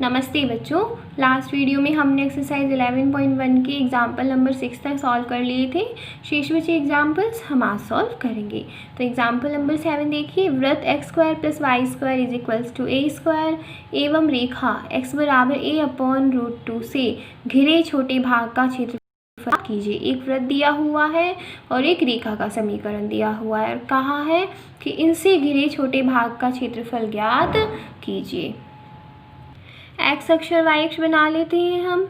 नमस्ते बच्चों। Last video में हमने एक्सरसाइज 11.1 के एग्जाम्पल नंबर 6 तक सॉल्व कर लिए थे। शेष बचे एग्जाम्पल्स हम आज सॉल्व करेंगे। तो एग्जाम्पल नंबर 7 देखिए, वृत्त x² + y² = a² एवं रेखा x बराबर a/√2 से घिरे छोटे भाग का क्षेत्रफल कीजिए। एक वृत्त दिया हुआ है और एक रेखा का समीकरण दिया हुआ है और कहा है कि इनसे घिरे छोटे भाग का क्षेत्रफल ज्ञात कीजिए। एक्स अक्ष और वाई अक्ष बना लेते हैं हम।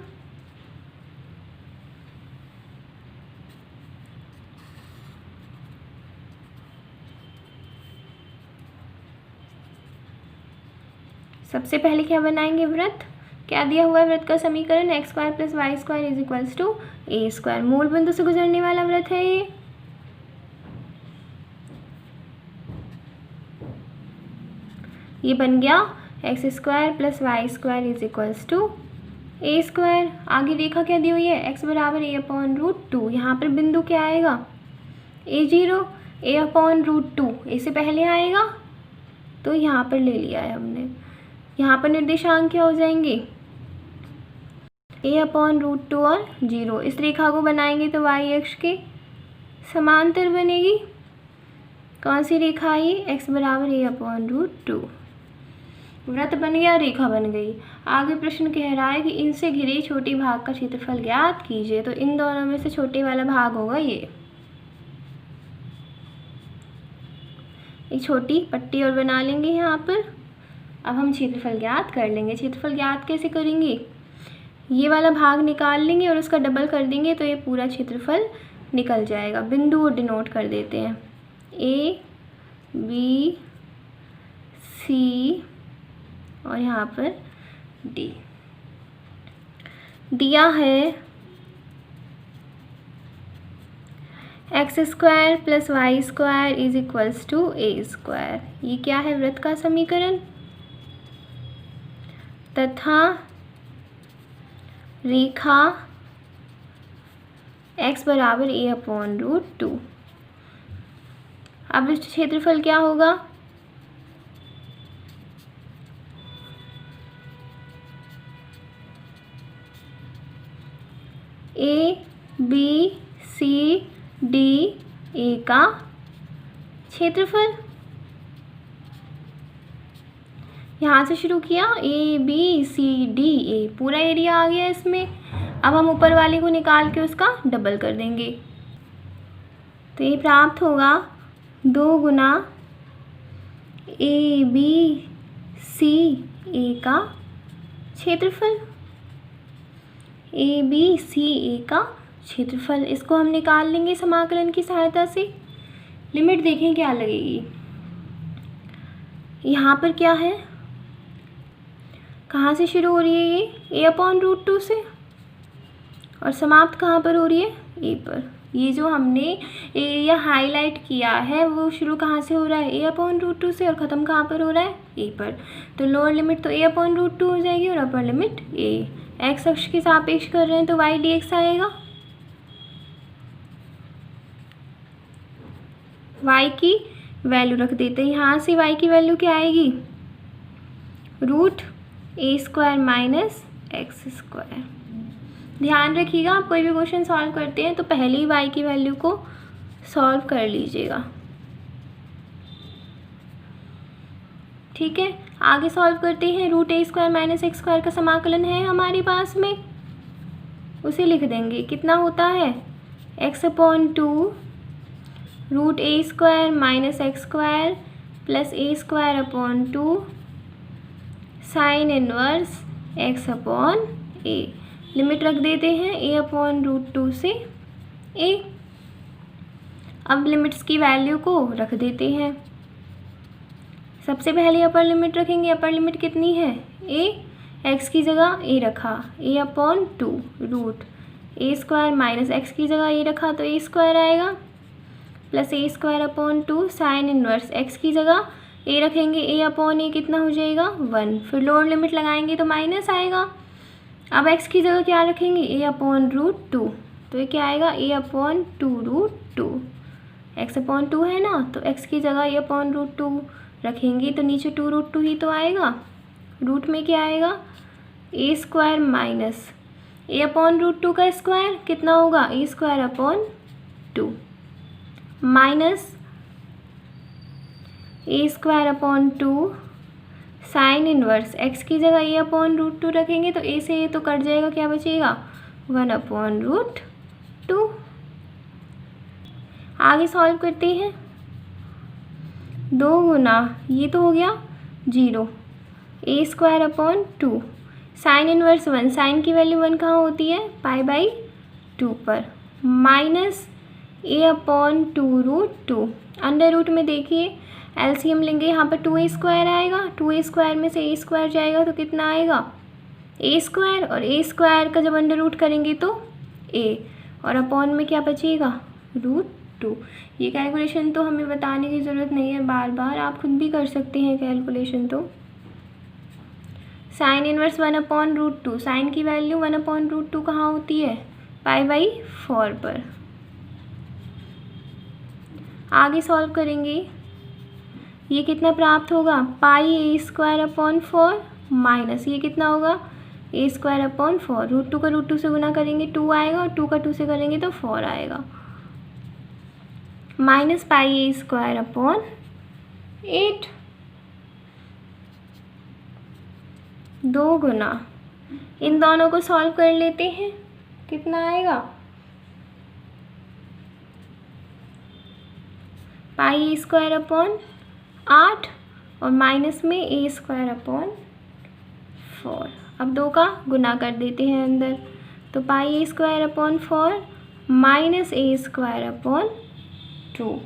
सबसे पहले क्या बनाएंगे, वृत्त। क्या दिया हुआ है वृत्त का समीकरण, x² + y² = a²। मूल बिंदु से गुजरने वाला वृत्त है ये बन गया x² + y² = a²। आगे रेखा क्या दी हुई है, x बराबर a/√2। यहाँ पर बिंदु क्या आएगा, a0। a/√2 a से पहले आएगा तो यहाँ पर ले लिया है हमने। यहाँ पर निर्देशांक क्या हो जाएंगे, a/√2 और 0। इस रेखा को बनाएंगे तो y अक्ष के समांतर बनेगी। कौन सी रेखा आई, x बराबर a/√2। वृत्त बन गया, रेखा बन गई। आगे प्रश्न कह रहा है कि इनसे घिरे छोटे भाग का क्षेत्रफल ज्ञात कीजिए। तो इन दोनों में से छोटे वाला भाग होगा ये। एक छोटी पट्टी और बना लेंगे यहाँ पर। अब हम क्षेत्रफल ज्ञात कर लेंगे। क्षेत्रफल ज्ञात कैसे करेंगे, ये वाला भाग निकाल लेंगे और उसका डबल कर देंगे तो ये पूरा क्षेत्रफल निकल जाएगा। बिंदु को डिनोट कर देते हैं, A B C और यहाँ पर D। दिया है x² + y² = a²। ये क्या है, वृत्त का समीकरण तथा रेखा x बराबर a/√2। अब इस क्षेत्रफल क्या होगा, A B C D A का क्षेत्रफल। यहाँ से शुरू किया A B C D A, पूरा एरिया आ गया इसमें। अब हम ऊपर वाले को निकाल के उसका डबल कर देंगे तो ये प्राप्त होगा 2 गुना A B C A का क्षेत्रफल। A B C A का क्षेत्रफल, इसको हम निकाल लेंगे समाकलन की सहायता से। लिमिट देखें क्या लगेगी, यहाँ पर क्या है, कहाँ से शुरू हो रही है ये, a/√2 से, और समाप्त कहाँ पर हो रही है, a पर। ये जो हमने एरिया हाईलाइट किया है वो शुरू कहाँ से हो रहा है, a/√2 से, और ख़त्म कहाँ पर हो रहा है, a पर। तो लोअर लिमिट तो a/√2 हो जाएगी और अपर लिमिट a। x अक्ष के सापेक्ष कर रहे हैं तो y dx आएगा। y की वैल्यू रख देते हैं, यहाँ से y की वैल्यू क्या आएगी, √a² - x²। ध्यान रखिएगा, आप कोई भी क्वेश्चन सॉल्व करते हैं तो पहले ही y की वैल्यू को सॉल्व कर लीजिएगा, ठीक है। आगे सॉल्व करते हैं। √a² - x² का समाकलन है हमारे पास में, उसे लिख देंगे। कितना होता है, x/2 √a² - x² + a²/2 sin inverse x/a। Limit रख देते हैं a/√2 से a। अब लिमिट्स की वैल्यू को रख देते हैं। सबसे पहले अपर लिमिट रखेंगे। अपर लिमिट कितनी है, a, x की जगह a रखा, a/2 √a² - x की जगह a रखा तो a² आएगा, plus a²/2 sine inverse x की जगह a रखेंगे, a/a कितना हो जाएगा, 1। फिर लोअर लिमिट लगाएंगे तो माइनस आएगा। अब x की जगह क्या रखेंगे, a/√2, तो ये क्या आएगा, a/2√2। x/2 है ना, तो x की जगह a/√2 रखेंगे तो नीचे 2√2 ही तो आएगा। रूट में क्या आएगा, a square minus a upon root 2 का स्क्वायर कितना होगा, a square upon 2 minus a square upon 2 sine inverse x की जगह ए अपॉन रूट 2 रखेंगे तो ए से ए तो कट जाएगा, क्या बचेगा 1 अपॉन रूट 2। आगे सॉल्व करते हैं। 2 गुना ये तो हो गया 0 a square upon 2 sine inverse 1, sine की वैल्यू 1 कहाँ होती है, π/2 पर, minus a upon 2 root 2। Under root में देखिए एलसीएम लेंगे, यहाँ पर 2a स्क्वायर आएगा, 2a स्क्वायर में से a स्क्वायर जाएगा तो कितना आएगा a स्क्वायर, और a स्क्वायर का जब अंडर रूट करेंगे तो a, और अपॉन में क्या बचेगा रूट 2। ये कैलकुलेशन तो हमें बताने की ज़रूरत नहीं है, बार बार आप खुद भी कर सकते हैं कैलकुलेशन। तो sine inverse 1 upon root 2, sine की वैल्यू 1 अपॉन रूट 2 कहाँ होती है, π/4 पर। आगे सॉल्व करेंगे, ये कितना प्राप्त होगा πa स्क्वायर अपॉन 4 माइनस ये कितना होगा a स्क्वायर अपॉन 4, रूट 2 का रूट 2 से गुना करेंगे 2 आएगा, और 2 का 2 से करेंगे तो 4 आएगा, माइनस πa स्क्वायर अपॉन 8। 2 गुना इन दोनों को सॉल्व कर लेते हैं, कितना आएगा πa स्क्वायर अपॉन 8 और माइनस में a स्क्वायर अपॉन 4। अब 2 का गुना कर देते हैं अंदर, तो πa square upon 4 minus a square upon 2।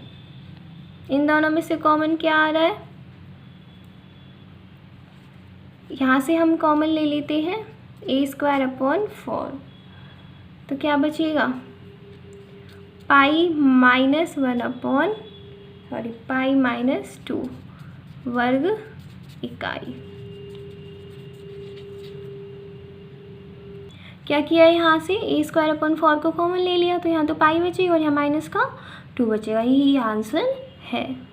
इन दोनों में से कॉमन क्या आ रहा है, यहाँ से हम कॉमन ले लेते हैं a स्क्वायर अपॉन 4, तो क्या बचेगा π-2 वर्ग इकाई। क्या किया यहाँ से a स्क्वायर अपॉन 4 को कॉमन ले लिया, तो यहाँ तो पाई बचेगा और यहाँ माइनस का 2 बचेगा, यही आंसर है।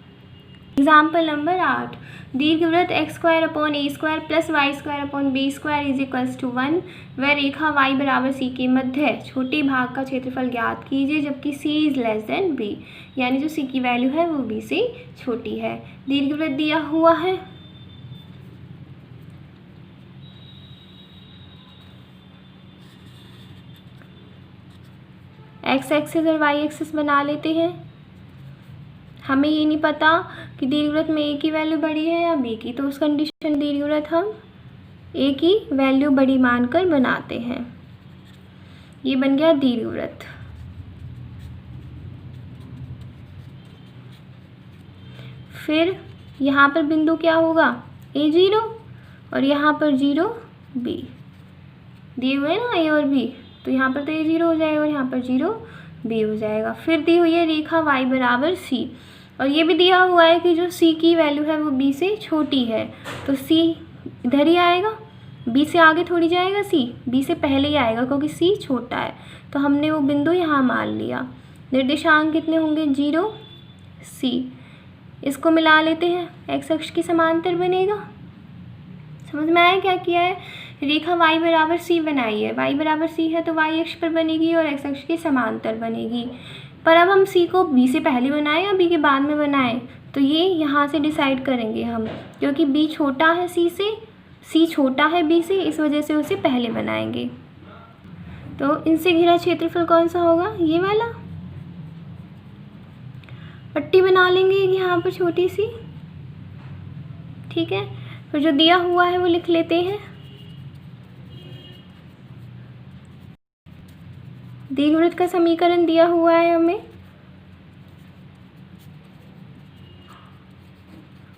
एग्जाम्पल नंबर 8, दीर्घवृत्त x square upon a square plus y square upon b square is equals to 1 व रेखा y बराबर c के मध्य छोटे भाग का क्षेत्रफल ज्ञात कीजिए जबकि c is less than b, यानी जो c की वैल्यू है वो b से छोटी है। दीर्घवृत्त दिया हुआ है, एक्स एक्सिस और वाई एक्सिस बना लेते हैं। हमें ये नहीं पता कि दीर्घवृत्त में ए की वैल्यू बड़ी है या बी की, तो उस कंडीशन दीर्घवृत्त हम ए की वैल्यू बड़ी मानकर बनाते हैं। ये बन गया दीर्घवृत्त। फिर यहाँ पर बिंदु क्या होगा A0 और यहाँ पर 0 B दिए हुए हैं ना, A और B, तो यहाँ पर तो A0 हो जाएगा और यहाँ पर 0 B हो जाएगा। फिर दी हुई है रेखा y बराबर C, और ये भी दिया हुआ है कि जो C की वैल्यू है वो B से छोटी है, तो C इधर ही आएगा, B से आगे थोड़ी जाएगा, C B से पहले ही आएगा क्योंकि C छोटा है, तो हमने वो बिंदु यहाँ मान लिया। निर्देशांक कितने होंगे 0 C, इसको मिला लेते हैं, x अक्ष के समांतर बनेगा। समझ में आया क्या किया है, रेखा y बराबर c बनाई है, y बराबर c है तो y अक्ष पर बनेगी और x अक्ष के समांतर बनेगी। पर अब हम c को b से पहले बनाएं या b के बाद में बनाएं, तो ये यहाँ से डिसाइड करेंगे हम, क्योंकि b छोटा है c से, c छोटा है b से, इस वजह से उसे पहले बनाएंगे। तो इनसे घिरा क्षेत्रफल कौन सा होगा, ये वाला। पट्टी बना लेंगे यहाँ पर छोटी सी, ठीक है। फिर जो दिया हुआ है वो लिख लेते हैं। दीर्घवृत्त का समीकरण दिया हुआ है हमें,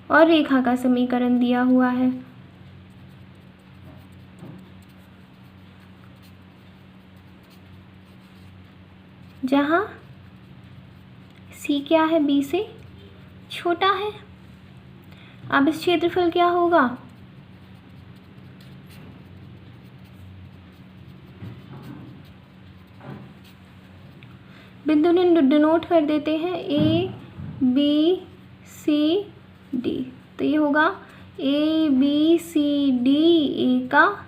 और रेखा का समीकरण दिया हुआ है। जहाँ C क्या है B से छोटा है। अब इस क्षेत्रफल क्या होगा, बिंदु ने डिनोट कर देते हैं A B C D, तो ये होगा A B C D, A का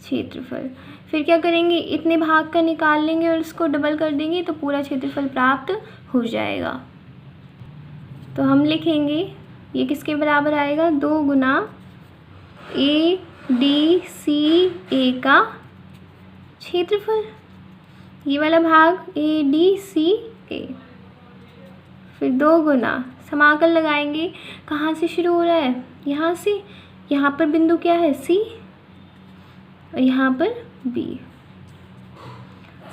क्षेत्रफल। फिर क्या करेंगे, इतने भाग का निकाल लेंगे और उसको डबल कर देंगे तो पूरा क्षेत्रफल प्राप्त हो जाएगा। तो हम लिखेंगे ये किसके बराबर आएगा, 2 गुना ADCA का क्षेत्रफल, ये वाला भाग ADCA। फिर 2 गुना समाकल लगाएंगे, कहाँ से शुरू हो रहा है, यहाँ से। यहाँ पर बिंदु क्या है, C, और यहाँ पर B।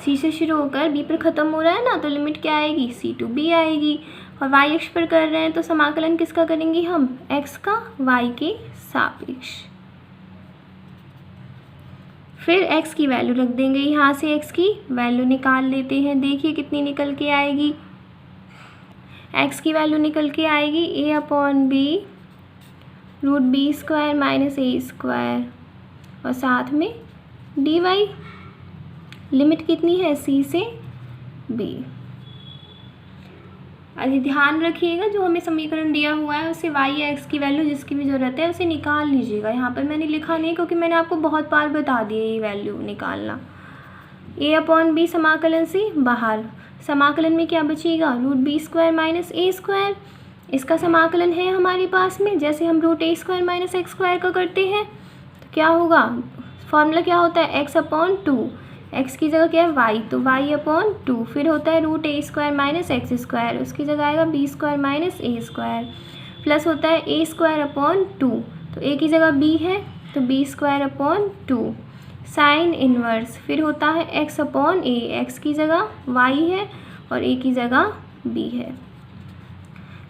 C से शुरू होकर B पर ख़त्म हो रहा है ना, तो लिमिट क्या आएगी, C to B आएगी। और y अक्ष पर कर रहे हैं तो समाकलन किसका करेंगे हम, x का y के सापेक्ष। फिर x की वैल्यू रख देंगे, यहाँ से x की वैल्यू निकाल लेते हैं। देखिए कितनी निकल के आएगी, x की वैल्यू निकल के आएगी a/b √b² - a², और साथ में dy। लिमिट कितनी है, c से b। अभी ध्यान रखिएगा, जो हमें समीकरण दिया हुआ है उससे y या x की वैल्यू जिसकी भी ज़रूरत है उसे निकाल लीजिएगा। यहाँ पर मैंने लिखा नहीं क्योंकि मैंने आपको बहुत बार बता दिया ये वैल्यू निकालना। a/b समाकलन से बाहर, समाकलन में क्या बचेगा, √b² - a²। इसका समाकलन है हमारे पास में, जैसे हम √a² - x² का करते हैं तो क्या होगा, फॉर्मूला क्या होता है, x/2। x की जगह क्या है, y, तो y/2। फिर होता है √a² - x², उसकी जगह आएगा b² - a², प्लस होता है a²/2, तो a की जगह b है तो b²/2 साइन इनवर्स। फिर होता है x/a, x की जगह y है और a की जगह b है।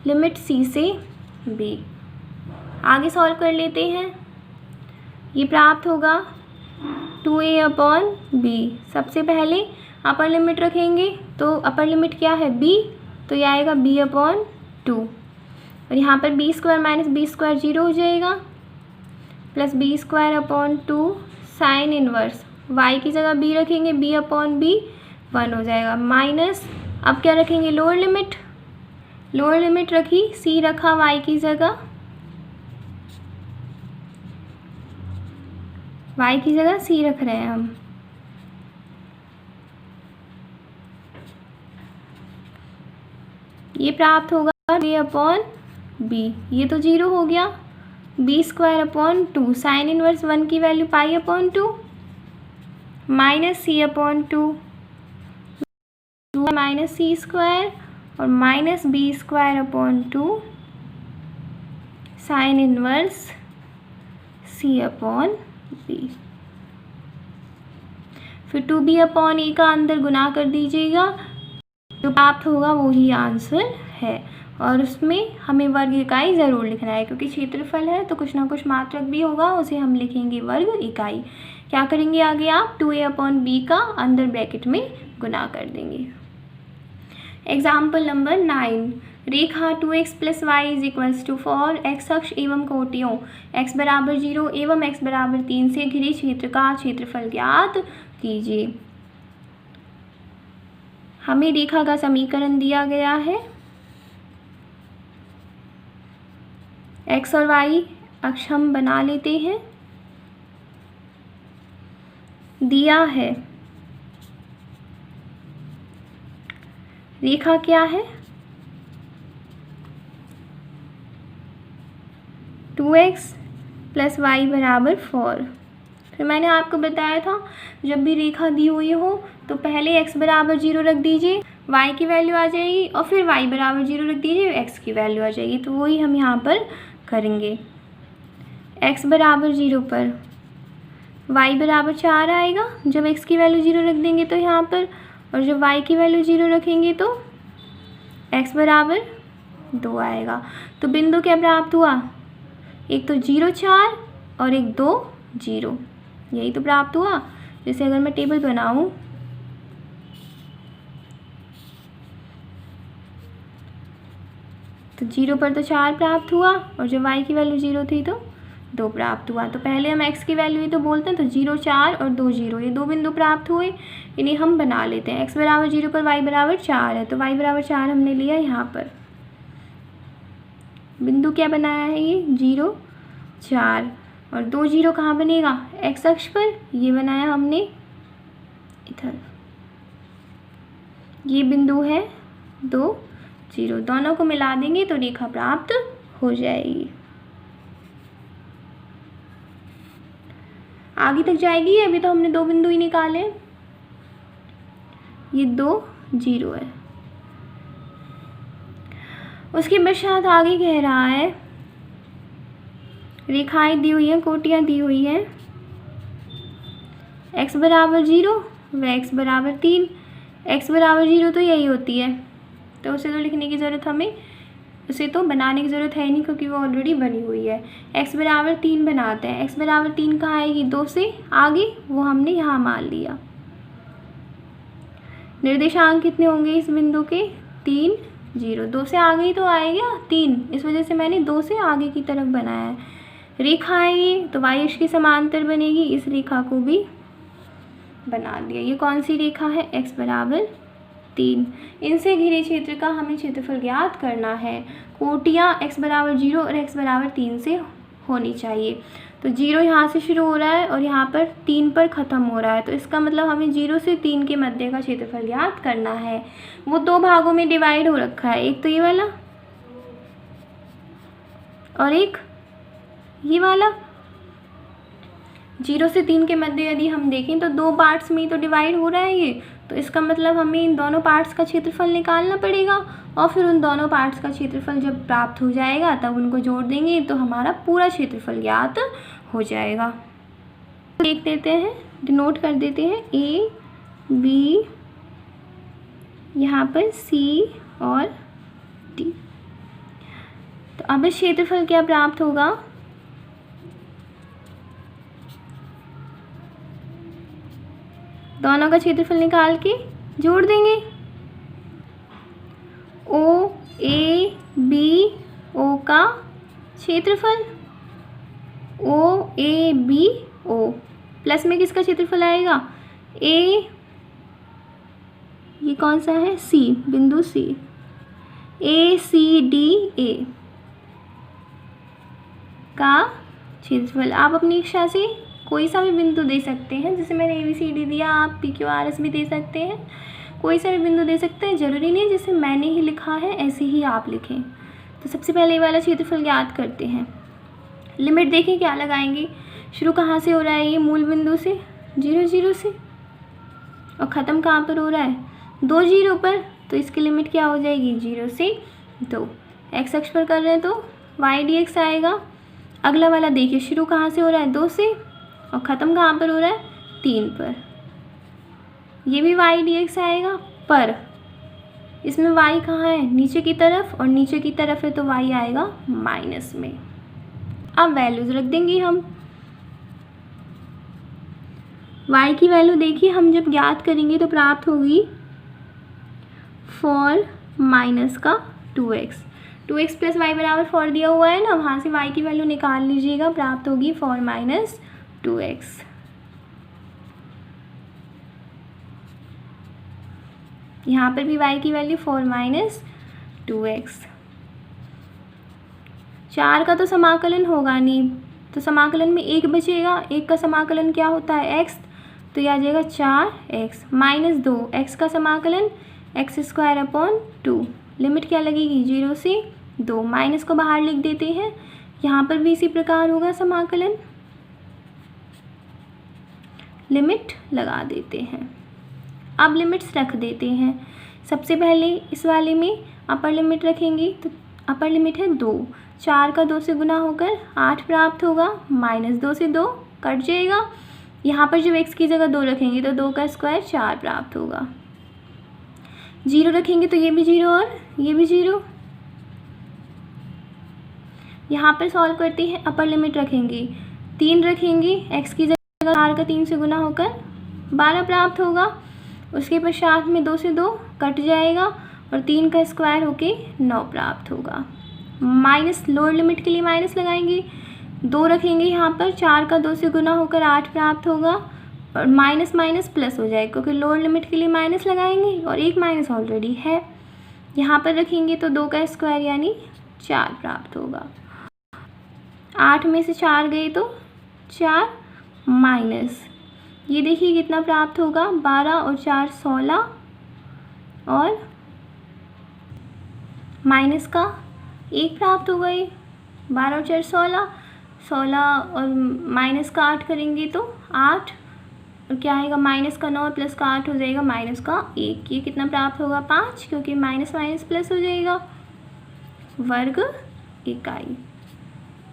लिमिट c से b। आगे सॉल्व कर लेते हैं, ये प्राप्त होगा 2a/b। सबसे पहले अपर लिमिट रखेंगे, तो अपर लिमिट क्या है, b, तो ये आएगा b/2, और यहाँ पर b² - b² 0 हो जाएगा, plus b²/2 sine inverse. y की जगह b रखेंगे, b/b 1 हो जाएगा, माइनस अब क्या रखेंगे, लोअर लिमिट। लोअर लिमिट रखी, c रखा y की जगह, y की जगह c रख रहे हैं हम। ये प्राप्त होगा a/b, ये तो 0 हो गया, b²/2 साइन इनवर्स 1 की value π/2 minus c/2 minus c² और minus b²/2 sine inverse c/b। फिर 2b/a का अंदर गुना कर दीजिएगा, जो प्राप्त होगा वही आंसर है। और उसमें हमें वर्ग इकाई ज़रूर लिखना है, क्योंकि क्षेत्रफल है तो कुछ ना कुछ मात्रक भी होगा, उसे हम लिखेंगे वर्ग इकाई। क्या करेंगे आगे आप, 2a/b का अंदर ब्रैकेट में गुना कर देंगे। एग्जाम्पल नंबर 9, रेखा 2x + y = 4 x अक्ष एवं कोटियों x = 0 एवं x = 3 से घिरे क्षेत्र का क्षेत्रफल ज्ञात कीजिए। हमें रेखा का समीकरण दिया गया है, x और y अक्ष हम बना लेते हैं। दिया है रेखा क्या है, 2x + y = 4। फिर मैंने आपको बताया था जब भी रेखा दी हुई हो तो पहले x = 0 रख दीजिए, y की वैल्यू आ जाएगी, और फिर y = 0 रख दीजिए, x की वैल्यू आ जाएगी। तो वही हम यहाँ पर करेंगे। x = 0 पर y = 4 आएगा, जब x की वैल्यू 0 रख देंगे तो यहाँ पर, और जब y की वैल्यू 0 रखेंगे तो x = 2 आएगा। तो बिंदु क्या प्राप्त हुआ, एक तो 0 4 और एक 2 0, यही तो प्राप्त हुआ। जैसे अगर मैं टेबल बनाऊं तो 0 पर तो 4 प्राप्त हुआ, और जब y की वैल्यू 0 थी तो 2 प्राप्त हुआ। तो पहले हम x की वैल्यू ही तो बोलते हैं, तो 0 4 और 2 0, ये 2 बिंदु प्राप्त हुए, इन्हें हम बना लेते हैं। x = 0 पर y = 4 है, तो y = 4 हमने लिया यहाँ पर। बिंदु क्या बनाया है, ये 0 4, और 2 जीरो कहाँ बनेगा, एक्स अक्ष पर, ये बनाया हमने इधर, ये बिंदु है 2 जीरो, दोनों को मिला देंगे तो रेखा प्राप्त हो जाएगी। आगे तक जाएगी, अभी तो हमने 2 बिंदु ही निकाले, ये 2 जीरो है। उसके पश्चात आगे कह रहा है रेखाएं दी हुई हैं, कोटियां दी हुई हैं, x बराबर 0 व x बराबर 3। x बराबर 0 तो यही होती है, तो उसे तो लिखने की ज़रूरत हमें, उसे तो बनाने की ज़रूरत है नहीं क्योंकि वो ऑलरेडी बनी हुई है। x बराबर 3 बनाते हैं, x बराबर 3 कहाँ आएगी, 2 से आगे, वो हमने यहाँ मान लिया। निर्देशांक कितने होंगे इस बिंदु के, 3 0, 2 से आगे ही तो आएगा 3, इस वजह से मैंने 2 से आगे की तरफ बनाया है। रेखा है ये, तो y अक्ष की समांतर बनेगी, इस रेखा को भी बना दिया। ये कौन सी रेखा है, x बराबर 3। इनसे घिरे क्षेत्र का हमें क्षेत्रफल ज्ञात करना है। कोटियाँ x बराबर 0 और x बराबर 3 से होनी चाहिए। तो 0 यहाँ से शुरू हो रहा है और यहाँ पर 3 पर ख़त्म हो रहा है, तो इसका मतलब हमें 0 से 3 के मध्य का क्षेत्रफल ज्ञात करना है। वो 2 भागों में डिवाइड हो रखा है, एक तो ये वाला और एक ये वाला। 0 से 3 के मध्य यदि हम देखें तो 2 पार्ट्स में ही तो डिवाइड हो रहा है ये, तो इसका मतलब हमें इन दोनों पार्ट्स का क्षेत्रफल निकालना पड़ेगा और फिर उन दोनों पार्ट्स का क्षेत्रफल जब प्राप्त हो जाएगा तब उनको जोड़ देंगे तो हमारा पूरा क्षेत्रफल ज्ञात हो जाएगा। देख देते हैं, डिनोट कर देते हैं ए बी, यहाँ पर सी और डी। तो अब इस क्षेत्रफल क्या प्राप्त होगा, दोनों का क्षेत्रफल निकाल के जोड़ देंगे। ओ ए बी ओ का क्षेत्रफल, ओ ए बी ओ, प्लस में किसका क्षेत्रफल आएगा, ए, ये कौन सा है, सी, बिंदु सी, ए सी डी ए का क्षेत्रफल। आप अपनी इच्छा से कोई सा भी बिंदु दे सकते हैं, जैसे मैंने ए बी सी डी दिया, आप पी क्यू आर एस भी दे सकते हैं, कोई सा भी बिंदु दे सकते हैं, ज़रूरी नहीं जैसे मैंने ही लिखा है ऐसे ही आप लिखें। तो सबसे पहले ये वाला क्षेत्रफल ज्ञात करते हैं। लिमिट देखें क्या लगाएंगे, शुरू कहाँ से हो रहा है, ये मूल बिंदु से 0 0 से, और ख़त्म कहाँ पर हो रहा है, 2 0 पर, तो इसकी लिमिट क्या हो जाएगी, 0 से 2। एक्स अक्ष पर कर रहे हैं तो वाई डी एक्स आएगा। अगला वाला देखिए, शुरू कहाँ से हो रहा है, 2 से, और ख़त्म कहाँ पर हो रहा है, 3 पर, ये भी वाई डी एक्स आएगा। पर इसमें y कहाँ है, नीचे की तरफ, और नीचे की तरफ है तो y आएगा माइनस में। अब वैल्यूज़ रख देंगे हम। y की वैल्यू देखिए, हम जब ज्ञात करेंगे तो प्राप्त होगी फॉर माइनस का 2x, 2x प्लस वाई बराबर 4 दिया हुआ है ना, वहाँ से y की वैल्यू निकाल लीजिएगा, प्राप्त होगी फॉर माइनस 2x। यहाँ पर भी y की वैल्यू 4 माइनस 2x। 4 का तो समाकलन होगा नहीं, तो समाकलन में 1 बचेगा, 1 का समाकलन क्या होता है, x, तो यह आ जाएगा 4x माइनस 2, x का समाकलन एक्स स्क्वायर अपॉन 2, लिमिट क्या लगेगी 0 से 2, माइनस को बाहर लिख देते हैं। यहाँ पर भी इसी प्रकार होगा समाकलन, लिमिट लगा देते हैं। अब लिमिट्स रख देते हैं। सबसे पहले इस वाले में अपर लिमिट रखेंगे, तो अपर लिमिट है 2, 4 का 2 से गुना होकर 8 प्राप्त होगा, माइनस 2 से 2 कट जाएगा। यहाँ पर जब x की जगह 2 रखेंगे तो 2 का स्क्वायर 4 प्राप्त होगा। 0 रखेंगे तो ये भी 0 और ये भी 0। यहाँ पर सॉल्व करते हैं, अपर लिमिट रखेंगे 3 रखेंगे, x की जगह 4 का 3 से गुना होकर 12 प्राप्त होगा। उसके पश्चात में 2 से 2 कट जाएगा और 3 का स्क्वायर होके 9 प्राप्त होगा। माइनस लोअर लिमिट के लिए माइनस लगाएंगे, 2 रखेंगे यहाँ पर, 4 का 2 से गुना होकर 8 प्राप्त होगा और माइनस माइनस प्लस हो जाएगा क्योंकि लोअर लिमिट के लिए माइनस लगाएंगे और एक माइनस ऑलरेडी है। यहाँ पर रखेंगे तो 2 का स्क्वायर यानी 4 प्राप्त होगा। 8 में से 4 गए तो 4 माइनस, ये देखिए कितना प्राप्त होगा, 12 और 4 16, और माइनस का 1 प्राप्त होगा। ये 12 और 4 16, 16 और माइनस का 8 करेंगे तो 8, और क्या आएगा, माइनस का 9 प्लस का 8 हो जाएगा माइनस का 1। ये कितना प्राप्त होगा, 5, क्योंकि माइनस माइनस प्लस हो जाएगा, वर्ग इकाई।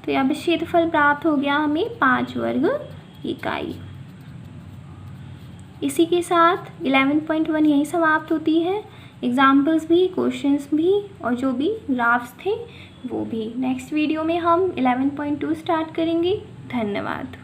तो यहाँ पे क्षेत्रफल प्राप्त हो गया हमें 5 वर्ग इकाई। इसी के साथ 11.1 यहीं समाप्त होती है। एग्जाम्पल्स भी, क्वेश्चंस भी, और जो भी ग्राफ्स थे वो भी। नेक्स्ट वीडियो में हम 11.2 स्टार्ट करेंगे। धन्यवाद।